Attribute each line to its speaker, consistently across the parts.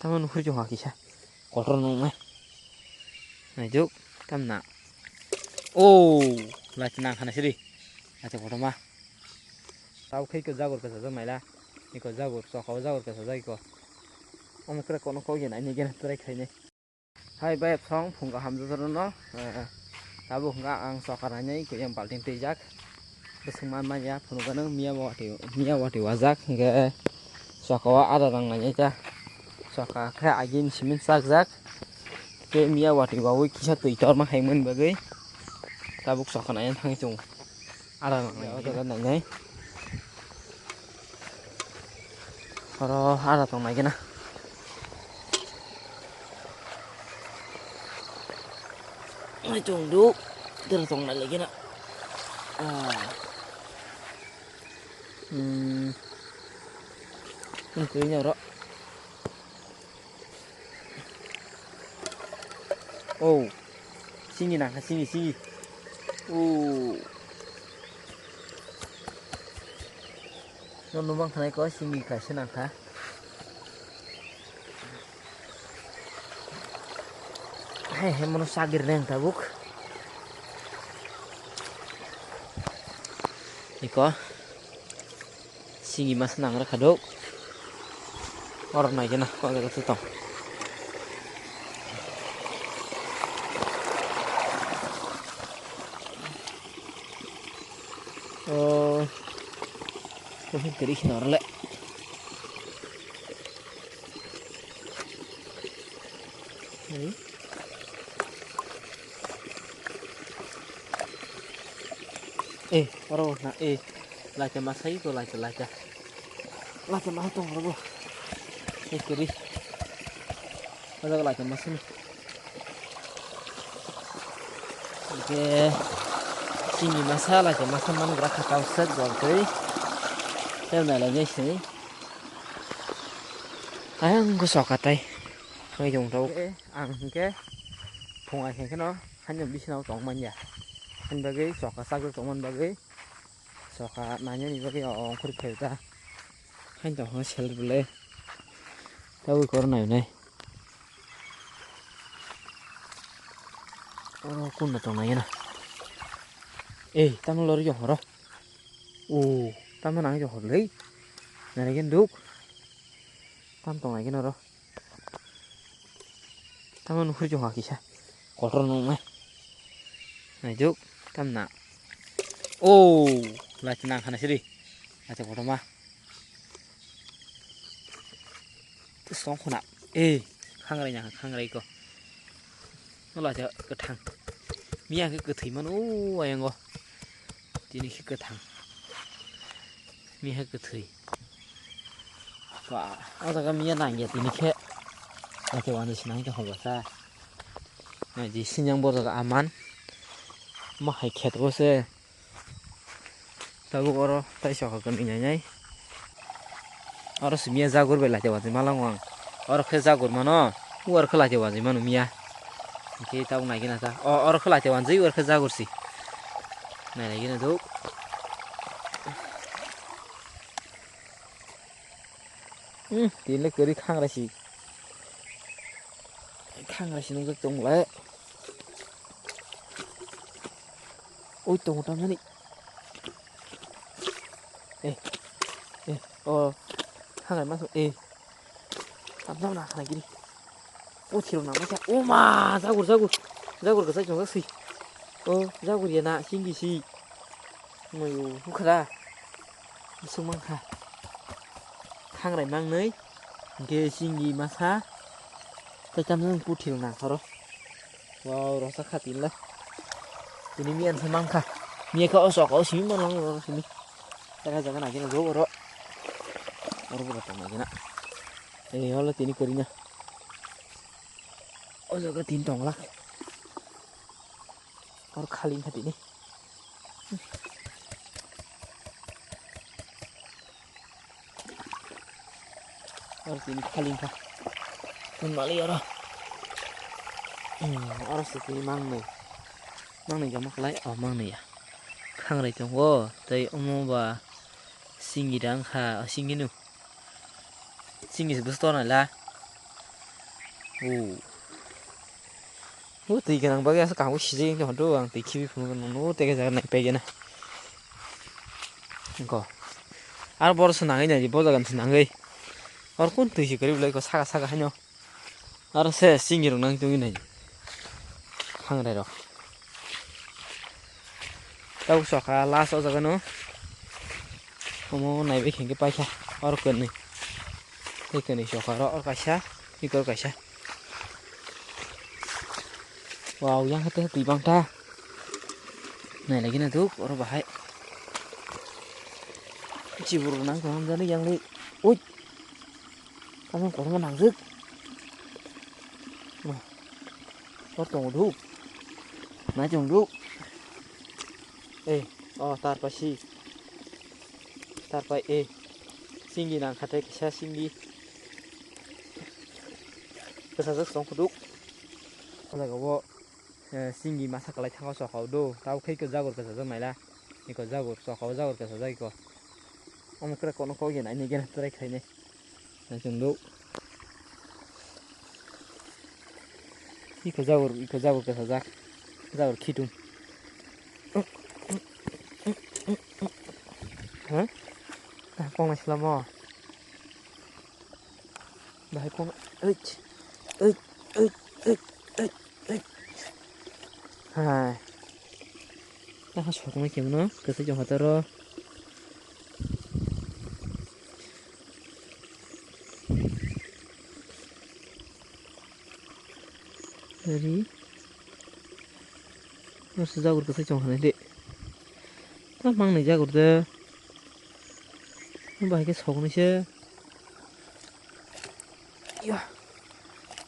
Speaker 1: Tama nuhur jong hakisa. Kolron nung Nah juk tam na. Oh, lah cenang kana sini. Acha koto mah. Tahu kai ko jagur ka sa maila. Iko jagur so kau jagur ka sa ko. Om kra kono ko gen ani gen trai khai ne. Hai bai song phung ka ham jor no. Tabu nga ang so karanya ko yang balting tejak. Besengman man ya phunu kana mia wati wajak ge so kawa ada rang nanya cha. So ka kha agin simin sak jak. Ke mia wati wawi kisah tu itor mah haimun bagai. Tabuk so kana yang thang chung. Ada nang ada kan nanya. Kalau ada tong lagi nah. Mai chung du, terus tong lagi nah. Ini kuenya ro. Oh, sini nah, sini. Numbang kanai ko sini kasih nangka. Hei, menu sagir neng tabuk. Iko sini mas nang rakaduk. Orang naik na kok agak tutong. Oh, tapi kerih norle. Orang na laca masai ko laca. Laca mah tong robo. Kerih. Ada laca masin. Oke. Sini masalah je masan man gerak kau set gortoi. Saya nalanya sini. Ayang gue sokatai. Ngay dùng đâu ăn cái phùng ai cái nó hắn nhầm đi nào tổng mình ya. Hắn bagi soka sagur tổng mình bagi. Soka nanya ni bagi orang kulit kita. Hắn tổng nó sel boleh. Tahu kor này. Orang kun na tổng này na. Tama lori jong horo. Tama nang jong horo lagi. Nari kan duk. Tam tong lagi noro. Tama nuhur jong hakisa. Kolron nung Nah juk tam na. Lah cenang kana sini. Acha koto mah. Terus song khona. Khangrai ko. Nó là chợ cửa thằng. Mía cái cửa thủy mà ayang go. Ini ke thang. Mia ke thui. Wah, ada kan mia nang ya ini ke. Oke, wan di sini kita hoba. Nah, di sini yang bodo aman. Mah hai khet go se. Tahu oro tai sok kan nyai. Oro mia jagur bela jawa di malang wang. Oro ke jagur mano. Uar khala jawa di mano mia. Oke, tahu nai gina ta. Oro khala jawa ji uar ke jagur si. Nah, lagi na tuh. Tila keri khang rasi nung tung le. Ôi tung tam ni. Khang này masuk tam na khang gini. Thiru na macha. Ma jagur ka sai jong ka si. Jagur ya na singi si. Mayu khara. Sumang kha. Khang này mang nấy. Ke singi masa. Ta cham nang thiru na kharo. Wow, rasa khatin la. Ini mian semang kha. Mia ka osok o simi ma lang sini. Ta jangan lagi na go ro. Oro berapa lagi na. Hola tini kerinya. Jaga tintong lah. Oro khaling hati ni. Oro tini khaling kah. Mali oro. Oro sini mang nih jamak lai mang nih ya. Khang rai chong wo tai omo ba singi dang kha singi nu. Singi sebesar na la. दै गोनांबा गैयासो गांखौ सिजायो जोंहाथ' आं दै खिबि फुनुगोन दै जागोन नायबायगोन इखौ आरो बरसो नाङै नाय बजागानसो नाङै आरो कोन दैसो गोरिबलाय इखौ सागा सागा हायनो आरो से सिंगि रं नां दंग नाय हांराय र' दाउ सखा लासाव जागोन नायबाय खेंखे पाइसा और कोनै दैखोनै सखा र' काइसा इखौ काइसा वाव yang hati hati bang ta này lagi na tuh orang bahaya ciburu nang tuh jadi yang li ui kamu korang nang rực có trồng đu nãy trồng đu ê tar pasi tar pai singi nang kate kisah singi kesasar song kuduk kalau kau singi masa kalai thang kau sokau do tahu kai ke jagur kesasar mai lah iko jagur sokau jagur kesasar iko om kira kono kau yang ini gana terai kai ne nang trồng đu iko jagur kesasar jagur kidung hả con này là mò bài con ơi hai ta có sọt mấy kiểu nó cứ sử dụng hạt taro jadi nó sẽ jagur cứ sử dụng hạt này đi ta mang này jagur đó nó bài cái sọt này chứ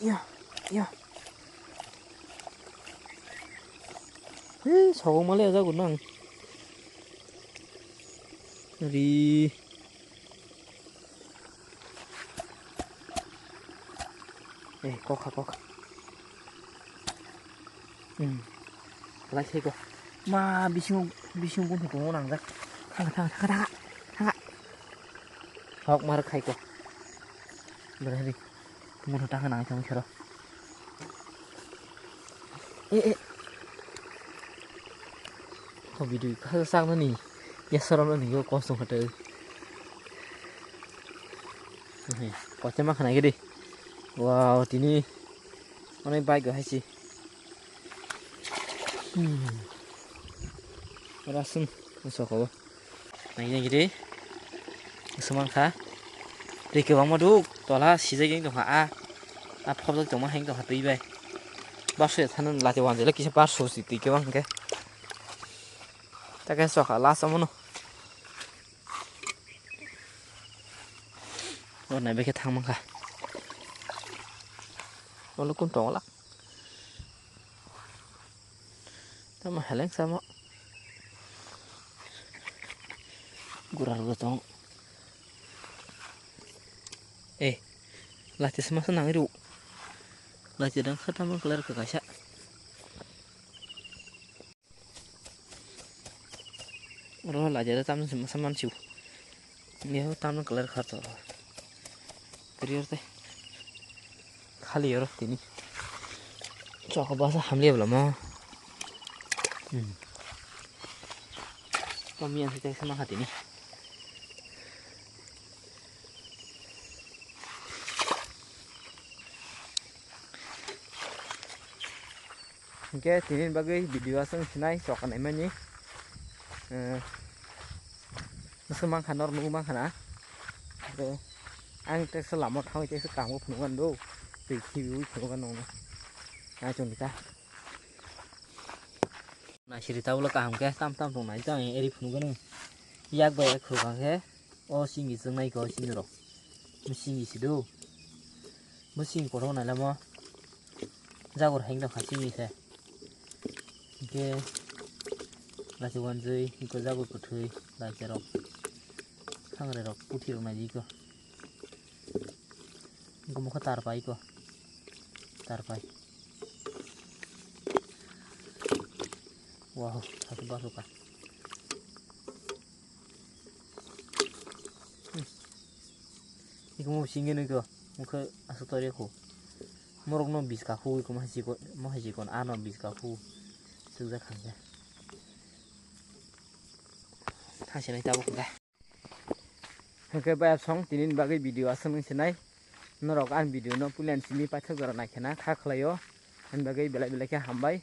Speaker 1: ya sọt mà lấy jagur nang jadi kok lại thấy kok mà bising pun thuộc nang ra thang học mà khai kok berani muốn thằng thang nang trong chờ không video khá sang nó nè ya saram nó nè có con sông hạt trời có chém mắc này cái đi wow tini mana baik gak sih rasun masuk kau nah ini gini seman kah đi kêu bóng mà đu đó là xí dây dong hả phop dong mà hành dong hả tùy vậy bác sĩ thanh là cho hoàn là kia bác số xí tùy kêu bóng cái ta cái sọc hả lá xong nó con này với cái thang mà cả nó cũng tròn lắm ta mà hẹn sao mà gurau tròn là chỉ sama senang itu là chỉ đang khát lắm kelar ke kaca rồi là chỉ đang tam sama siu dia tam kelar khát rồi terior teh khali rồi tini cho kau bahasa hamil belum mau kami yang kita sama hati ini Oke, tinin bagai video asing sinai sokan emanyi. Semang kanor nunggu mang kana. Oke, ang tek selamat hang tek sekamu penuhan do. Review penuhan nong. Nah, cung kita. Nah, cerita ulah kaham ke tam tong nai tang eri penuhan. Yak bae khurang ke. O singi seng nai ko sinro. Mesingi sido. Mesin ko nai lama. Jagur hang da khasingi se. Oke, lagi wanjui, ikut jago putih, lagi rok, hang rok putih rok naji ko, ikut muka tarpai ko, tarpai, wow, satu baru kan, ikut mau singin ko, muka asuh tori ko, morok no bis kahu ko mahiji kon ano bis kahu sugja khangja thangsinai tabo kha hengke bayap song tinin bagui video asung sinai norok an video no pulian sini paithak jora naikena kha khlaio an bagui belai belai ke hambai